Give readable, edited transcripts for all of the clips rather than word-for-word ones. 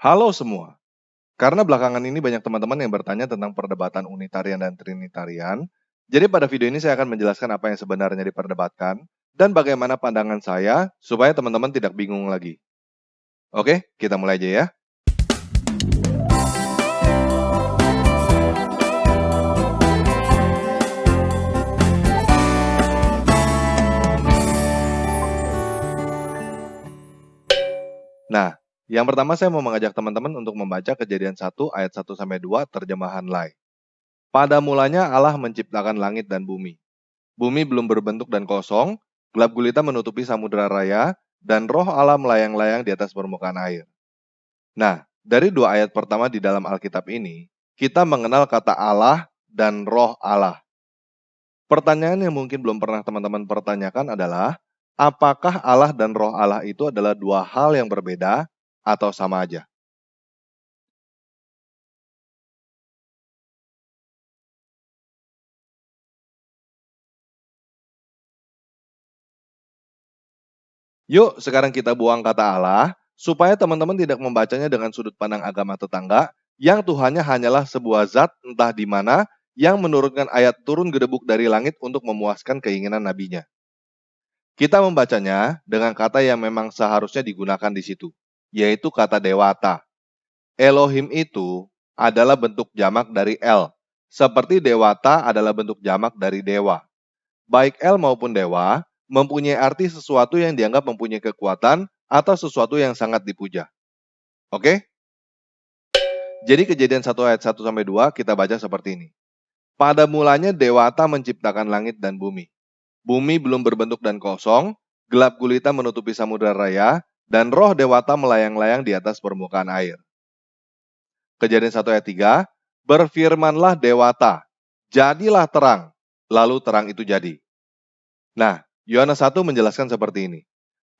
Halo semua, karena belakangan ini banyak teman-teman yang bertanya tentang perdebatan unitarian dan trinitarian, jadi pada video ini saya akan menjelaskan apa yang sebenarnya diperdebatkan dan bagaimana pandangan saya supaya teman-teman tidak bingung lagi. Oke, kita mulai aja ya. Nah, yang pertama saya mau mengajak teman-teman untuk membaca Kejadian 1 ayat 1-2 terjemahan Lai. Pada mulanya Allah menciptakan langit dan bumi. Bumi belum berbentuk dan kosong, gelap gulita menutupi samudera raya, dan roh Allah melayang-layang di atas permukaan air. Nah, dari dua ayat pertama di dalam Alkitab ini, kita mengenal kata Allah dan roh Allah. Pertanyaan yang mungkin belum pernah teman-teman pertanyakan adalah, apakah Allah dan roh Allah itu adalah dua hal yang berbeda atau sama aja? Yuk, sekarang kita buang kata Allah, supaya teman-teman tidak membacanya dengan sudut pandang agama tetangga, yang Tuhannya hanyalah sebuah zat entah di mana, yang menurunkan ayat turun gedebuk dari langit untuk memuaskan keinginan nabinya. Kita membacanya dengan kata yang memang seharusnya digunakan di situ, yaitu kata dewata. Elohim itu adalah bentuk jamak dari El, seperti dewata adalah bentuk jamak dari dewa. Baik El maupun dewa mempunyai arti sesuatu yang dianggap mempunyai kekuatan atau sesuatu yang sangat dipuja. Oke? Jadi Kejadian 1 ayat 1-2 kita baca seperti ini. Pada mulanya dewata menciptakan langit dan bumi. Bumi belum berbentuk dan kosong, gelap gulita menutupi samudera raya, dan roh dewata melayang-layang di atas permukaan air. Kejadian 1 ayat 3, berfirmanlah dewata, jadilah terang, lalu terang itu jadi. Nah, Yohanes 1 menjelaskan seperti ini.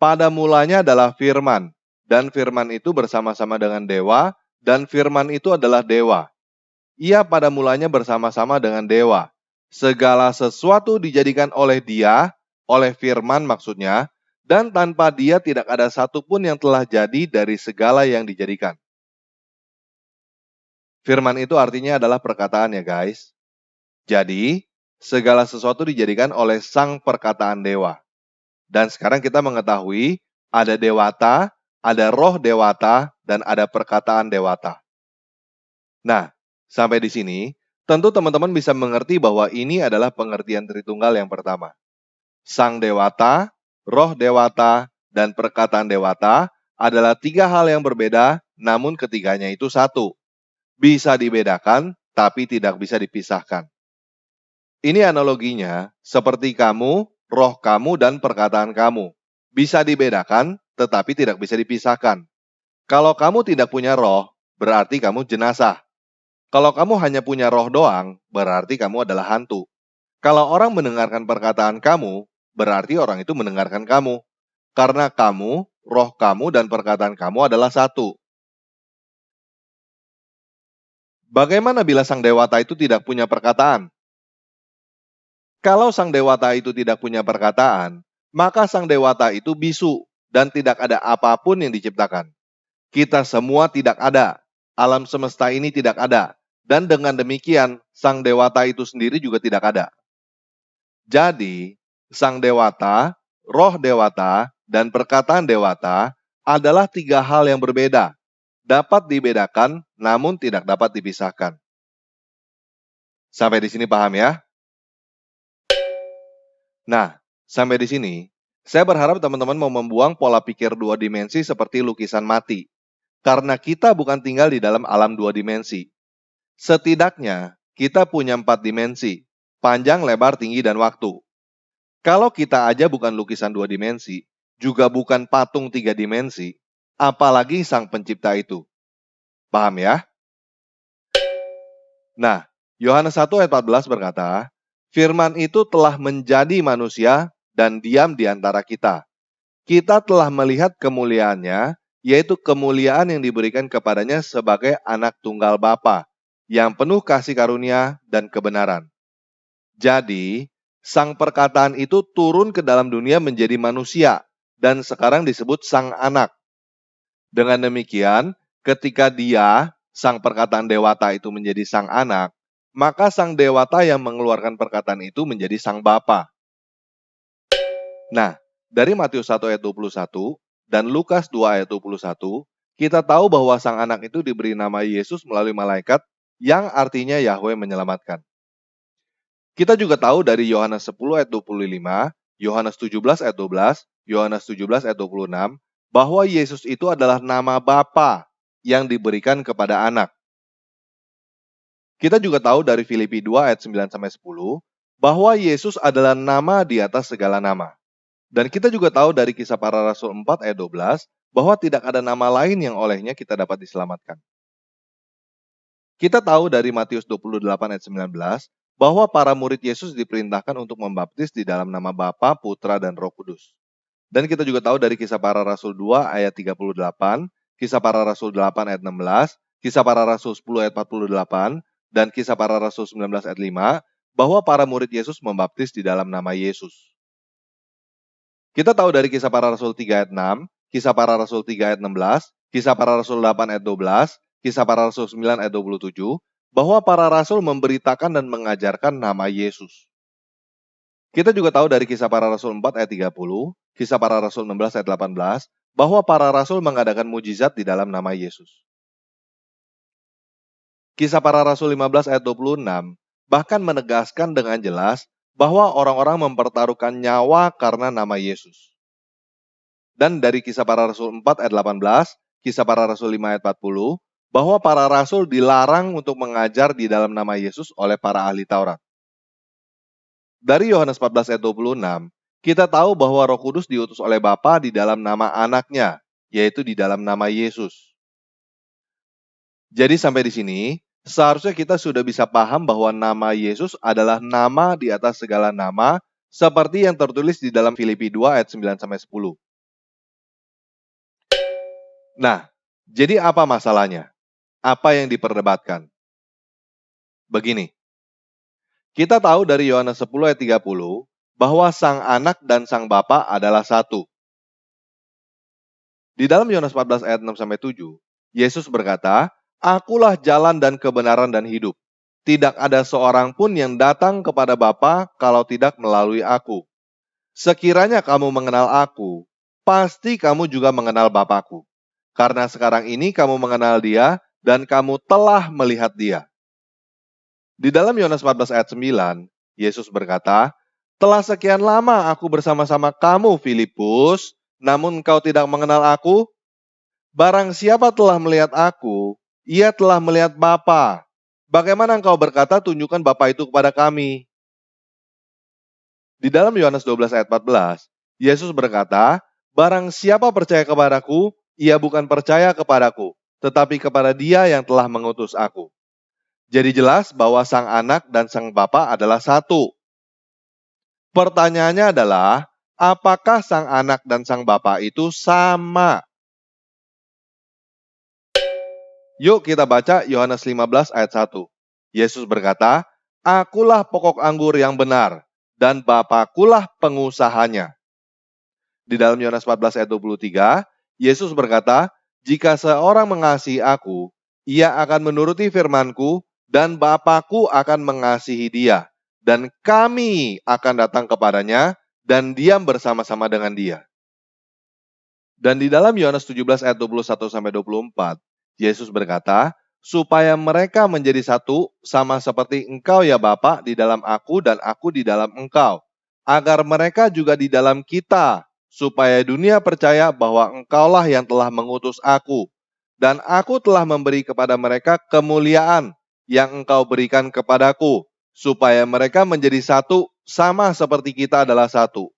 Pada mulanya adalah firman, dan firman itu bersama-sama dengan dewa, dan firman itu adalah dewa. Ia pada mulanya bersama-sama dengan dewa. Segala sesuatu dijadikan oleh dia, oleh firman maksudnya, dan tanpa dia tidak ada satupun yang telah jadi dari segala yang dijadikan. Firman itu artinya adalah perkataan ya guys. Jadi, segala sesuatu dijadikan oleh sang perkataan dewa. Dan sekarang kita mengetahui ada dewata, ada roh dewata, dan ada perkataan dewata. Nah, sampai di sini, tentu teman-teman bisa mengerti bahwa ini adalah pengertian Tritunggal yang pertama. Sang dewata, roh dewata, dan perkataan dewata adalah tiga hal yang berbeda, namun ketiganya itu satu. Bisa dibedakan, tapi tidak bisa dipisahkan. Ini analoginya seperti kamu, roh kamu, dan perkataan kamu. Bisa dibedakan, tetapi tidak bisa dipisahkan. Kalau kamu tidak punya roh, berarti kamu jenazah. Kalau kamu hanya punya roh doang, berarti kamu adalah hantu. Kalau orang mendengarkan perkataan kamu, berarti orang itu mendengarkan kamu. Karena kamu, roh kamu, dan perkataan kamu adalah satu. Bagaimana bila sang dewata itu tidak punya perkataan? Kalau sang dewata itu tidak punya perkataan, maka sang dewata itu bisu dan tidak ada apapun yang diciptakan. Kita semua tidak ada, alam semesta ini tidak ada, dan dengan demikian sang dewata itu sendiri juga tidak ada. Jadi, sang dewata, roh dewata, dan perkataan dewata adalah tiga hal yang berbeda, dapat dibedakan namun tidak dapat dipisahkan. Sampai di sini paham ya? Nah, sampai di sini, saya berharap teman-teman mau membuang pola pikir dua dimensi seperti lukisan mati. Karena kita bukan tinggal di dalam alam dua dimensi. Setidaknya, kita punya 4 dimensi, panjang, lebar, tinggi, dan waktu. Kalau kita aja bukan lukisan dua dimensi, juga bukan patung 3 dimensi, apalagi sang pencipta itu. Paham ya? Nah, Yohanes 1 ayat 14 berkata, firman itu telah menjadi manusia dan diam di antara kita. Kita telah melihat kemuliaannya, yaitu kemuliaan yang diberikan kepadanya sebagai anak tunggal Bapa, yang penuh kasih karunia dan kebenaran. Jadi, sang perkataan itu turun ke dalam dunia menjadi manusia, dan sekarang disebut sang anak. Dengan demikian, Ketika dia, sang perkataan dewata itu menjadi sang anak, maka sang dewata yang mengeluarkan perkataan itu menjadi sang bapa. Nah, dari Matius 1 ayat 21 dan Lukas 2 ayat 21, kita tahu bahwa sang anak itu diberi nama Yesus melalui malaikat yang artinya Yahweh menyelamatkan. Kita juga tahu dari Yohanes 10 ayat 25, Yohanes 17 ayat 12, Yohanes 17 ayat 26, bahwa Yesus itu adalah nama Bapa yang diberikan kepada anak. Kita juga tahu dari Filipi 2 ayat 9-10, bahwa Yesus adalah nama di atas segala nama. Dan kita juga tahu dari Kisah Para Rasul 4 ayat 12, bahwa tidak ada nama lain yang olehnya kita dapat diselamatkan. Kita tahu dari Matius 28 ayat 19, bahwa para murid Yesus diperintahkan untuk membaptis di dalam nama Bapa, Putra, dan Roh Kudus. Dan kita juga tahu dari Kisah Para Rasul 2 ayat 38, Kisah Para Rasul 8 ayat 16, Kisah Para Rasul 10 ayat 48, dan Kisah Para Rasul 19 ayat 5, bahwa para murid Yesus membaptis di dalam nama Yesus. Kita tahu dari Kisah Para Rasul 3 ayat 6, Kisah Para Rasul 3 ayat 16, Kisah Para Rasul 8 ayat 12, Kisah Para Rasul 9 ayat 27, bahwa para rasul memberitakan dan mengajarkan nama Yesus. Kita juga tahu dari Kisah Para Rasul 4 ayat 30, Kisah Para Rasul 16 ayat 18, bahwa para rasul mengadakan mujizat di dalam nama Yesus. Kisah Para Rasul 15 ayat 26 bahkan menegaskan dengan jelas bahwa orang-orang mempertaruhkan nyawa karena nama Yesus. Dan dari Kisah Para Rasul 4 ayat 18, Kisah Para Rasul 5 ayat 40, bahwa para rasul dilarang untuk mengajar di dalam nama Yesus oleh para ahli Taurat. Dari Yohanes 14 ayat 26, kita tahu bahwa Roh Kudus diutus oleh Bapa di dalam nama anaknya, yaitu di dalam nama Yesus. Jadi sampai di sini, seharusnya kita sudah bisa paham bahwa nama Yesus adalah nama di atas segala nama, seperti yang tertulis di dalam Filipi 2 ayat 9-10. Nah, jadi apa masalahnya? Apa yang diperdebatkan? Begini, kita tahu dari Yohanes 10 ayat 30 bahwa sang anak dan sang bapa adalah satu. Di dalam Yohanes 14 ayat 6-7, Yesus berkata, "Akulah jalan dan kebenaran dan hidup. Tidak ada seorang pun yang datang kepada Bapa kalau tidak melalui aku. Sekiranya kamu mengenal aku, pasti kamu juga mengenal Bapakku. Karena sekarang ini kamu mengenal Dia dan kamu telah melihat Dia." Di dalam Yohanes 14 ayat 9, Yesus berkata, "Telah sekian lama aku bersama-sama kamu, Filipus, namun engkau tidak mengenal aku? Barang siapa telah melihat aku, ia telah melihat Bapa. Bagaimana engkau berkata, tunjukkan Bapa itu kepada kami?" Di dalam Yohanes 12 ayat 14, Yesus berkata, "Barang siapa percaya kepadaku, ia bukan percaya kepadaku, tetapi kepada Dia yang telah mengutus aku." Jadi jelas bahwa sang anak dan sang bapa adalah satu. Pertanyaannya adalah, apakah sang anak dan sang bapa itu sama? Yuk kita baca Yohanes 15 ayat 1. Yesus berkata, "Akulah pokok anggur yang benar, dan Bapakulah pengusahanya." Di dalam Yohanes 14 ayat 23, Yesus berkata, "Jika seorang mengasihi aku, ia akan menuruti firman-Ku, dan Bapa-Ku akan mengasihi dia, dan kami akan datang kepadanya, dan diam bersama-sama dengan dia." Dan di dalam Yohanes 17 ayat 21-24, Yesus berkata, "Supaya mereka menjadi satu, sama seperti Engkau ya Bapa di dalam aku dan aku di dalam Engkau, agar mereka juga di dalam kita, supaya dunia percaya bahwa Engkaulah yang telah mengutus aku, dan aku telah memberi kepada mereka kemuliaan yang Engkau berikan kepadaku, supaya mereka menjadi satu, sama seperti kita adalah satu.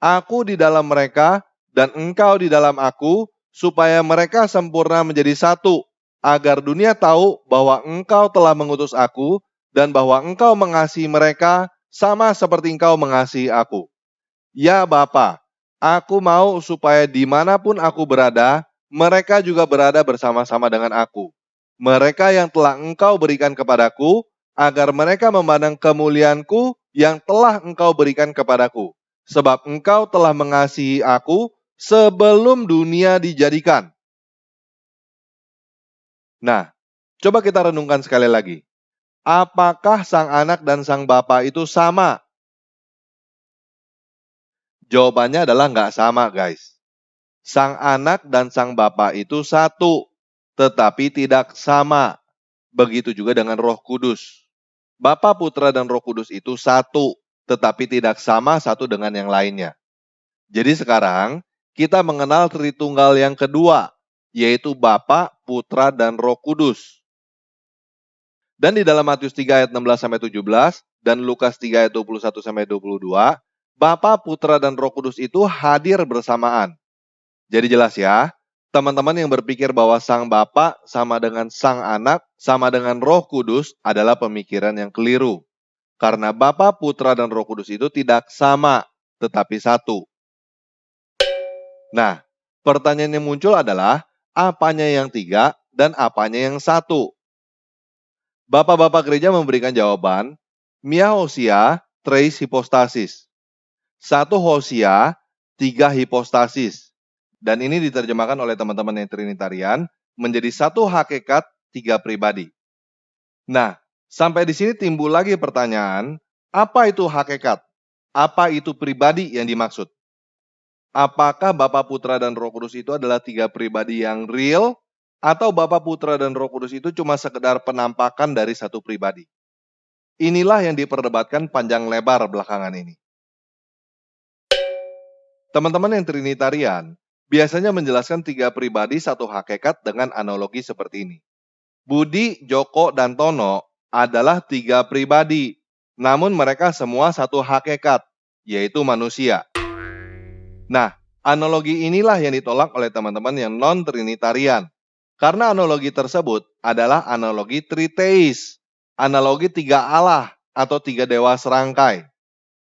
Aku di dalam mereka, dan Engkau di dalam aku, supaya mereka sempurna menjadi satu, agar dunia tahu bahwa Engkau telah mengutus aku, dan bahwa Engkau mengasihi mereka sama seperti Engkau mengasihi aku. Ya Bapa, aku mau supaya dimanapun aku berada, mereka juga berada bersama-sama dengan aku. Mereka yang telah Engkau berikan kepadaku, agar mereka memandang kemuliaan-Ku yang telah Engkau berikan kepadaku. Sebab Engkau telah mengasihi aku sebelum dunia dijadikan." Nah, coba kita renungkan sekali lagi. Apakah sang anak dan sang bapa itu sama? Jawabannya adalah nggak sama, guys. Sang anak dan sang bapa itu satu, tetapi tidak sama. Begitu juga dengan Roh Kudus. Bapa, Putra, dan Roh Kudus itu satu, tetapi tidak sama satu dengan yang lainnya. Jadi sekarang kita mengenal Tritunggal yang kedua, yaitu Bapa, Putra, dan Roh Kudus. Dan di dalam Matius 3 ayat 16-17 dan Lukas 3 ayat 21-22, Bapa, Putra, dan Roh Kudus itu hadir bersamaan. Jadi jelas ya, teman-teman yang berpikir bahwa Sang Bapa sama dengan Sang Anak, sama dengan Roh Kudus adalah pemikiran yang keliru. Karena Bapa, Putra, dan Roh Kudus itu tidak sama, tetapi satu. Nah, pertanyaan yang muncul adalah, apanya yang tiga dan apanya yang satu? Bapak-bapak gereja memberikan jawaban, Mia Hosea, Tres Hypostasis. Satu Hosea, tiga hipostasis. Dan ini diterjemahkan oleh teman-teman yang Trinitarian menjadi satu hakikat, tiga pribadi. Nah, sampai di sini timbul lagi pertanyaan, apa itu hakikat? Apa itu pribadi yang dimaksud? Apakah Bapa, Putra, dan Roh Kudus itu adalah tiga pribadi yang real? Atau Bapa, Putra, dan Roh Kudus itu cuma sekedar penampakan dari satu pribadi? Inilah yang diperdebatkan panjang lebar belakangan ini. Teman-teman yang Trinitarian biasanya menjelaskan tiga pribadi satu hakikat dengan analogi seperti ini. Budi, Joko, dan Tono adalah tiga pribadi, namun mereka semua satu hakikat, yaitu manusia. Nah, analogi inilah yang ditolak oleh teman-teman yang non-Trinitarian. Karena analogi tersebut adalah analogi triteis, analogi tiga Allah atau tiga dewa serangkai.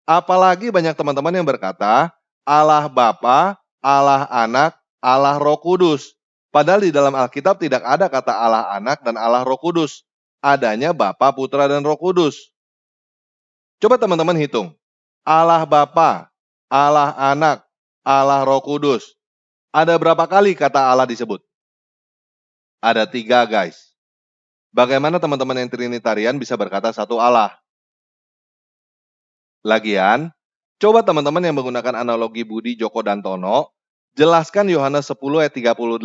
Apalagi banyak teman-teman yang berkata, Allah Bapa, Allah Anak, Allah Roh Kudus. Padahal di dalam Alkitab tidak ada kata Allah Anak dan Allah Roh Kudus. Adanya Bapa, Putra, dan Roh Kudus. Coba teman-teman hitung. Allah Bapa, Allah Anak, Allah Roh Kudus. Ada berapa kali kata Allah disebut? Ada tiga, guys. Bagaimana teman-teman yang Trinitarian bisa berkata satu Allah? Lagian, coba teman-teman yang menggunakan analogi Budi, Joko, dan Tono, jelaskan Yohanes 10 ayat 38.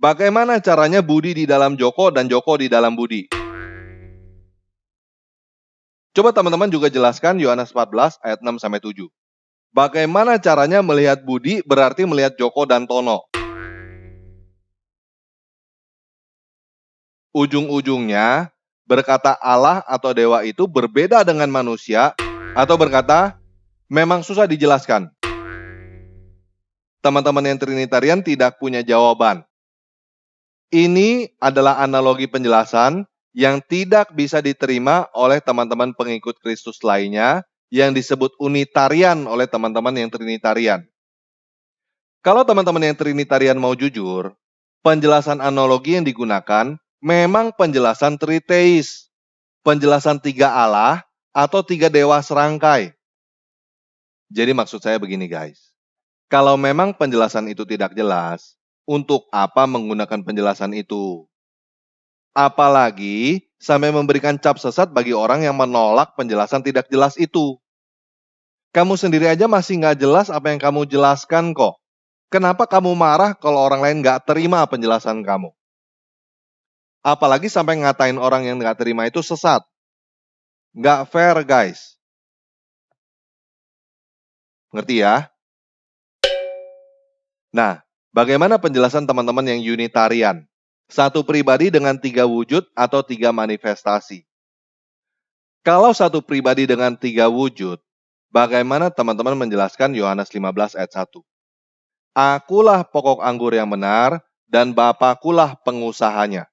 Bagaimana caranya Budi di dalam Joko dan Joko di dalam Budi? Coba teman-teman juga jelaskan Yohanes 14 ayat 6-7. Bagaimana caranya melihat Budi berarti melihat Joko dan Tono? Ujung-ujungnya, berkata Allah atau dewa itu berbeda dengan manusia, atau berkata, memang susah dijelaskan. Teman-teman yang Trinitarian tidak punya jawaban. Ini adalah analogi penjelasan yang tidak bisa diterima oleh teman-teman pengikut Kristus lainnya yang disebut Unitarian oleh teman-teman yang Trinitarian. Kalau teman-teman yang Trinitarian mau jujur, penjelasan analogi yang digunakan memang penjelasan triteis, penjelasan tiga Allah atau tiga dewa serangkai. Jadi maksud saya begini, guys. Kalau memang penjelasan itu tidak jelas, untuk apa menggunakan penjelasan itu? Apalagi sampai memberikan cap sesat bagi orang yang menolak penjelasan tidak jelas itu. Kamu sendiri aja masih nggak jelas apa yang kamu jelaskan kok. Kenapa kamu marah kalau orang lain nggak terima penjelasan kamu? Apalagi sampai ngatain orang yang nggak terima itu sesat. Nggak fair, guys. Ngerti ya? Nah, bagaimana penjelasan teman-teman yang Unitarian? Satu pribadi dengan tiga wujud atau tiga manifestasi. Kalau satu pribadi dengan tiga wujud, bagaimana teman-teman menjelaskan Yohanes 15 ayat 1? Akulah pokok anggur yang benar, dan Bapakulah pengusahanya.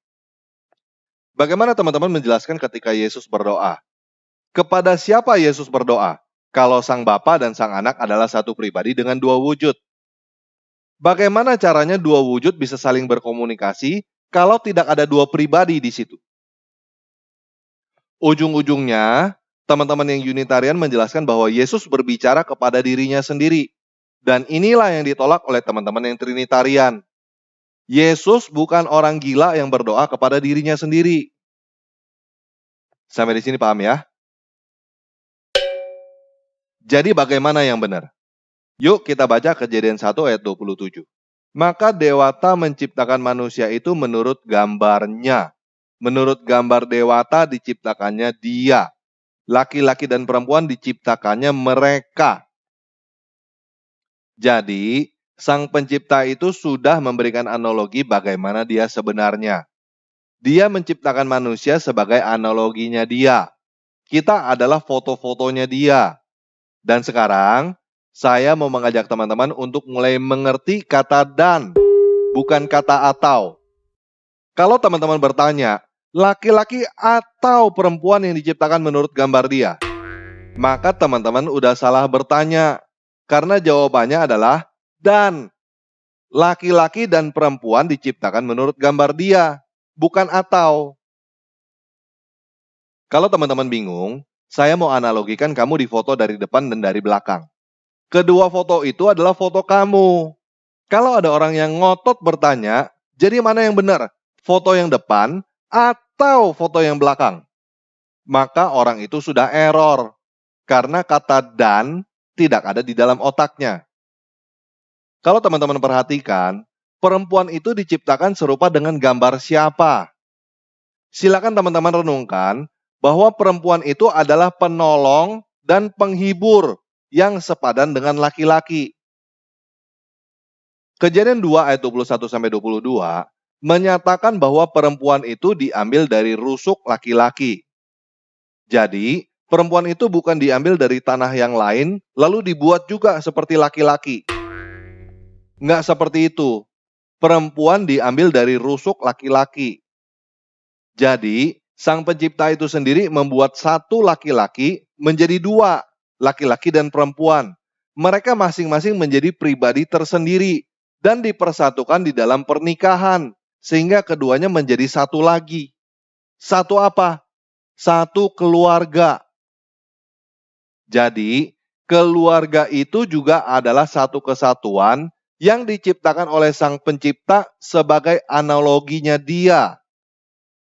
Bagaimana teman-teman menjelaskan ketika Yesus berdoa? Kepada siapa Yesus berdoa? Kalau Sang Bapa dan Sang Anak adalah satu pribadi dengan dua wujud. Bagaimana caranya dua wujud bisa saling berkomunikasi kalau tidak ada dua pribadi di situ? Ujung-ujungnya, teman-teman yang Unitarian menjelaskan bahwa Yesus berbicara kepada dirinya sendiri. Dan inilah yang ditolak oleh teman-teman yang Trinitarian. Yesus bukan orang gila yang berdoa kepada dirinya sendiri. Sampai di sini paham ya? Jadi bagaimana yang benar? Yuk kita baca Kejadian 1 ayat 27. Maka Dewata menciptakan manusia itu menurut gambarnya. Menurut gambar Dewata diciptakannya dia. Laki-laki dan perempuan diciptakannya mereka. Jadi, Sang Pencipta itu sudah memberikan analogi bagaimana dia sebenarnya. Dia menciptakan manusia sebagai analoginya dia. Kita adalah foto-fotonya dia. Dan sekarang, saya mau mengajak teman-teman untuk mulai mengerti kata dan, bukan kata atau. Kalau teman-teman bertanya, laki-laki atau perempuan yang diciptakan menurut gambar dia, maka teman-teman udah salah bertanya. Karena jawabannya adalah dan. Laki-laki dan perempuan diciptakan menurut gambar dia, bukan atau. Kalau teman-teman bingung, saya mau analogikan kamu difoto dari depan dan dari belakang. Kedua foto itu adalah foto kamu. Kalau ada orang yang ngotot bertanya, jadi mana yang benar? Foto yang depan atau foto yang belakang? Maka orang itu sudah error. Karena kata dan tidak ada di dalam otaknya. Kalau teman-teman perhatikan, perempuan itu diciptakan serupa dengan gambar siapa? Silakan teman-teman renungkan bahwa perempuan itu adalah penolong dan penghibur yang sepadan dengan laki-laki. Kejadian 2 ayat 21-22 menyatakan bahwa perempuan itu diambil dari rusuk laki-laki. Jadi, perempuan itu bukan diambil dari tanah yang lain, lalu dibuat juga seperti laki-laki. Nggak seperti itu. Perempuan diambil dari rusuk laki-laki. Jadi, Sang Pencipta itu sendiri membuat satu laki-laki menjadi dua, laki-laki dan perempuan. Mereka masing-masing menjadi pribadi tersendiri dan dipersatukan di dalam pernikahan, sehingga keduanya menjadi satu lagi. Satu apa? Satu keluarga. Jadi, keluarga itu juga adalah satu kesatuan yang diciptakan oleh Sang Pencipta sebagai analoginya dia.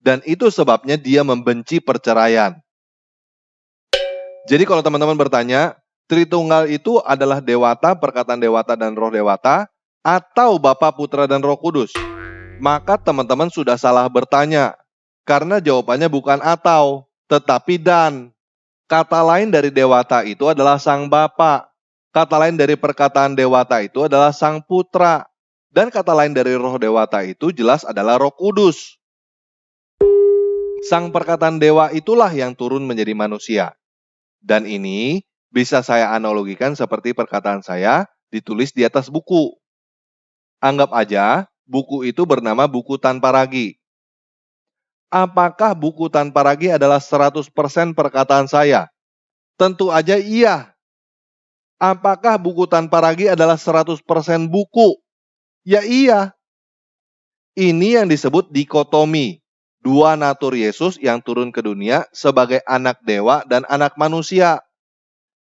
Dan itu sebabnya dia membenci perceraian. Jadi kalau teman-teman bertanya, Tritunggal itu adalah Dewata, perkataan Dewata dan Roh Dewata, atau Bapa, Putra, dan Roh Kudus? Maka teman-teman sudah salah bertanya. Karena jawabannya bukan atau, tetapi dan. Kata lain dari Dewata itu adalah Sang Bapa. Kata lain dari perkataan Dewata itu adalah Sang Putra. Dan kata lain dari Roh Dewata itu jelas adalah Roh Kudus. Sang perkataan dewa itulah yang turun menjadi manusia. Dan ini bisa saya analogikan seperti perkataan saya ditulis di atas buku. Anggap aja buku itu bernama Buku Tanpa Ragi. Apakah buku tanpa ragi adalah 100% perkataan saya? Tentu aja iya. Apakah buku tanpa ragi adalah 100% buku? Ya iya. Ini yang disebut dikotomi. Dua natur Yesus yang turun ke dunia sebagai anak dewa dan anak manusia.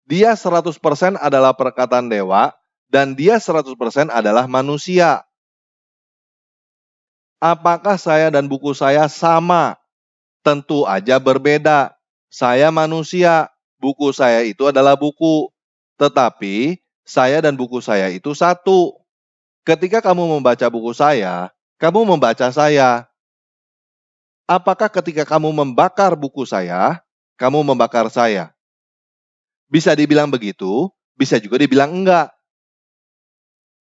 Dia 100% adalah perkataan dewa dan dia 100% adalah manusia. Apakah saya dan buku saya sama? Tentu aja berbeda. Saya manusia, buku saya itu adalah buku. Tetapi saya dan buku saya itu satu. Ketika kamu membaca buku saya, kamu membaca saya. Apakah ketika kamu membakar buku saya, kamu membakar saya? Bisa dibilang begitu, bisa juga dibilang enggak.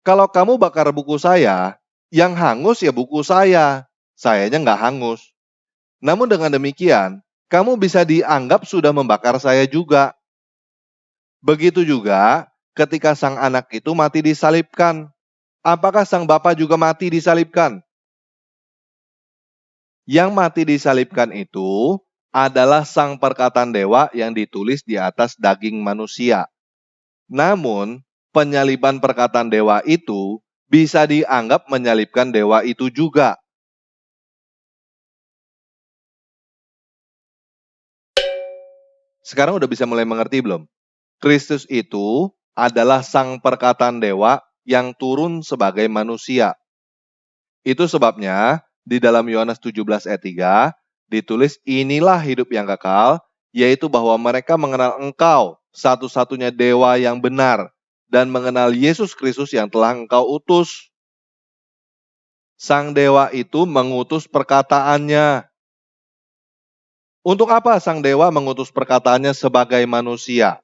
Kalau kamu bakar buku saya, yang hangus ya buku saya. Sayanya enggak hangus. Namun dengan demikian, kamu bisa dianggap sudah membakar saya juga. Begitu juga ketika sang anak itu mati disalibkan. Apakah sang bapa juga mati disalibkan? Yang mati disalibkan itu adalah sang perkataan dewa yang ditulis di atas daging manusia. Namun, penyaliban perkataan dewa itu bisa dianggap menyalibkan dewa itu juga. Sekarang udah bisa mulai mengerti belum? Kristus itu adalah sang perkataan dewa yang turun sebagai manusia. Itu sebabnya di dalam Yohanes 17 ayat 3 ditulis inilah hidup yang kekal, yaitu bahwa mereka mengenal Engkau, satu-satunya dewa yang benar, dan mengenal Yesus Kristus yang telah Engkau utus. Sang dewa itu mengutus perkataannya. Untuk apa sang dewa mengutus perkataannya sebagai manusia?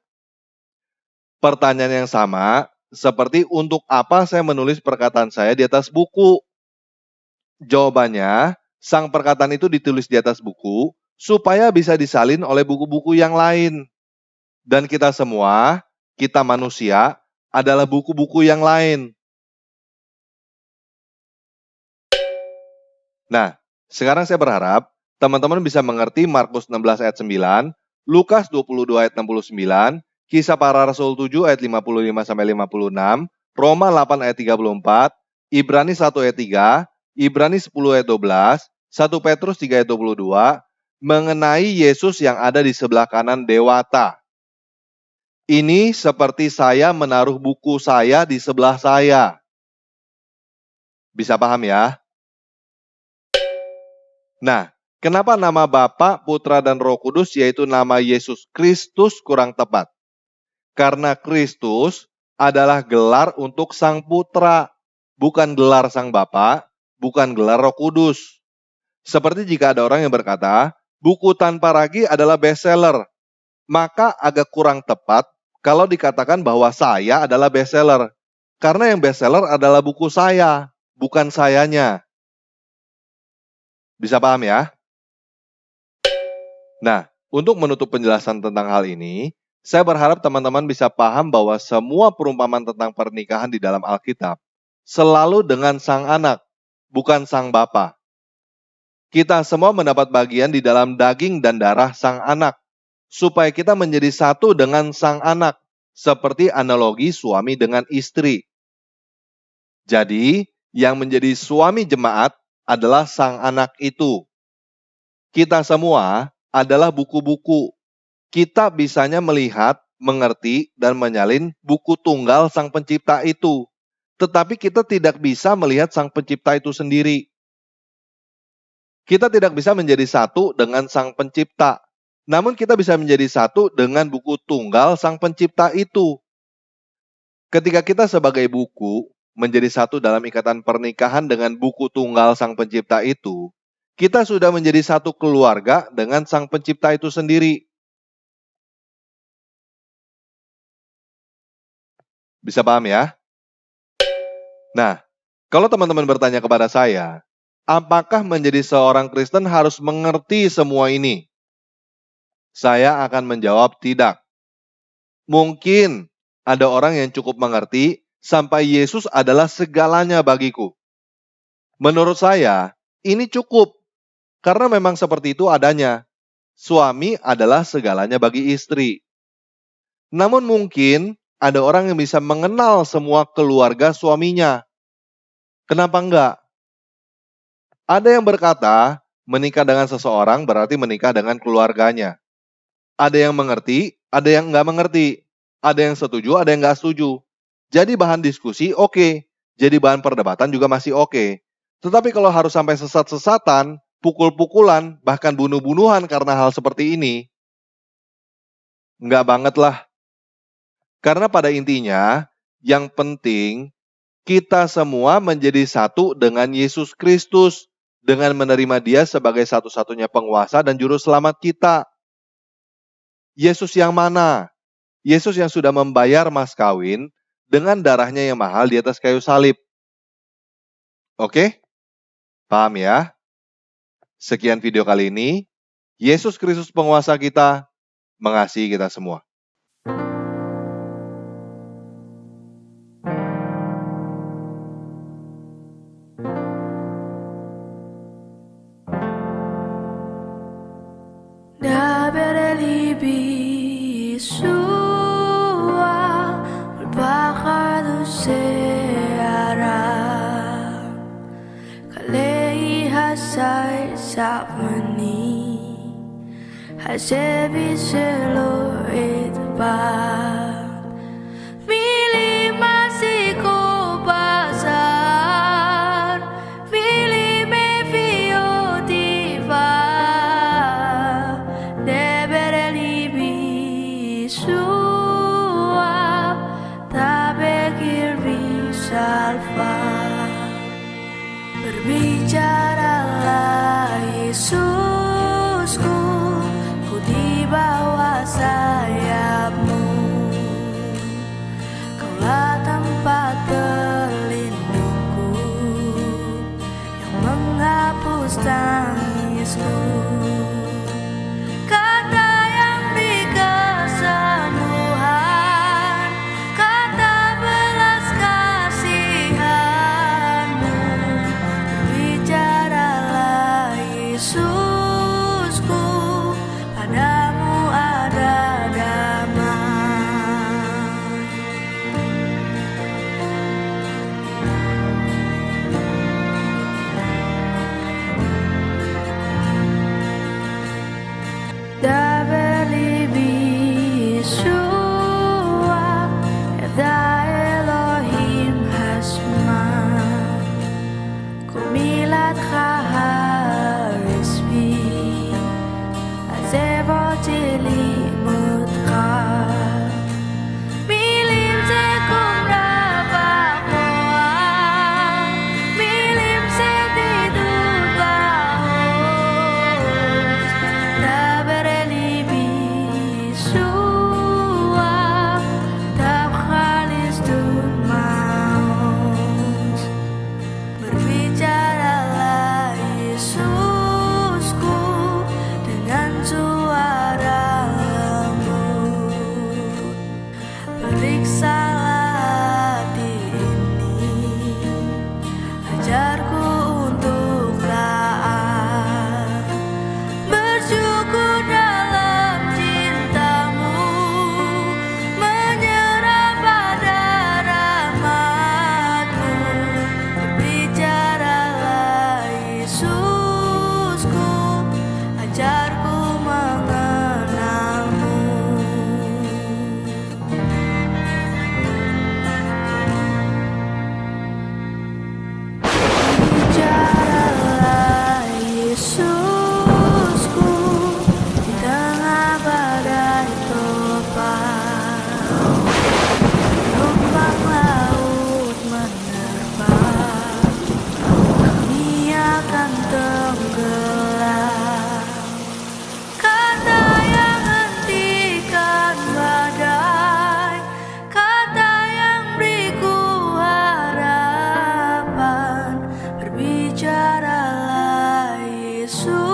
Pertanyaan yang sama, seperti untuk apa saya menulis perkataan saya di atas buku? Jawabannya, sang perkataan itu ditulis di atas buku supaya bisa disalin oleh buku-buku yang lain. Dan kita semua, kita manusia, adalah buku-buku yang lain. Nah, sekarang saya berharap teman-teman bisa mengerti Markus 16 ayat 9, Lukas 22 ayat 69, Kisah Para Rasul 7 ayat 55-56, Roma 8 ayat 34, Ibrani 1 ayat 3, Ibrani 10 ayat 12, 1 Petrus 3 ayat 22, mengenai Yesus yang ada di sebelah kanan dewata. Ini seperti saya menaruh buku saya di sebelah saya. Bisa paham ya? Nah, kenapa nama Bapa, Putra, dan Roh Kudus yaitu nama Yesus Kristus kurang tepat? Karena Kristus adalah gelar untuk Sang Putra, bukan gelar Sang Bapa, bukan gelar Roh Kudus. Seperti jika ada orang yang berkata, buku tanpa ragi adalah bestseller, maka agak kurang tepat kalau dikatakan bahwa saya adalah bestseller. Karena yang bestseller adalah buku saya, bukan sayanya. Bisa paham ya? Nah, untuk menutup penjelasan tentang hal ini, saya berharap teman-teman bisa paham bahwa semua perumpamaan tentang pernikahan di dalam Alkitab selalu dengan sang anak, bukan sang bapa. Kita semua mendapat bagian di dalam daging dan darah sang anak, supaya kita menjadi satu dengan sang anak, seperti analogi suami dengan istri. Jadi, yang menjadi suami jemaat adalah sang anak itu. Kita semua adalah buku-buku. Kita bisanya melihat, mengerti, dan menyalin buku tunggal Sang Pencipta itu. Tetapi kita tidak bisa melihat Sang Pencipta itu sendiri. Kita tidak bisa menjadi satu dengan Sang Pencipta. Namun kita bisa menjadi satu dengan buku tunggal Sang Pencipta itu. Ketika kita sebagai buku menjadi satu dalam ikatan pernikahan dengan buku tunggal Sang Pencipta itu, kita sudah menjadi satu keluarga dengan Sang Pencipta itu sendiri. Bisa paham ya? Nah, kalau teman-teman bertanya kepada saya, apakah menjadi seorang Kristen harus mengerti semua ini? Saya akan menjawab tidak. Mungkin ada orang yang cukup mengerti sampai Yesus adalah segalanya bagiku. Menurut saya, ini cukup. Karena memang seperti itu adanya. Suami adalah segalanya bagi istri. Namun mungkin ada orang yang bisa mengenal semua keluarga suaminya. Kenapa enggak? Ada yang berkata, menikah dengan seseorang berarti menikah dengan keluarganya. Ada yang mengerti, ada yang enggak mengerti. Ada yang setuju, ada yang enggak setuju. Jadi bahan diskusi oke. Jadi bahan perdebatan juga masih oke. Tetapi kalau harus sampai sesat-sesatan, pukul-pukulan, bahkan bunuh-bunuhan karena hal seperti ini, enggak banget lah. Karena pada intinya, yang penting kita semua menjadi satu dengan Yesus Kristus, dengan menerima Dia sebagai satu-satunya penguasa dan juru selamat kita. Yesus yang mana? Yesus yang sudah membayar mas kawin dengan darahnya yang mahal di atas kayu salib. Oke? Paham ya? Sekian video kali ini. Yesus Kristus penguasa kita, mengasihi kita semua. Hasebi selo etba Mili masiko pasar tangisku. Kata yang beri kesembuhan, kata belas kasihan-Mu. Bicaralah Yesusku, padamu ada damai. Da believe Yeshua, thy Elohim Hashman, kumilat harisbi, azevotili mutka. Milim sekum rabakoa, milim setidut baos. Da berelibi Yeshua, tab khalis tun maus. Berbicaralah Yesusku dengan suara lembut. Periksalah hati ini, ajarku untuk taat, bersyukur dalam cinta-Mu, menyerah pada rahmat-Mu. Berbicaralah Yesusku, ajarku mengenal-Mu. Bicaralah Yesusku, di tengah badai topan, gelombang laut menerpa, kami akan tenggelam. Kata yang hentikan badai, kata yang beriku harapan. Berbicaralah Yesus.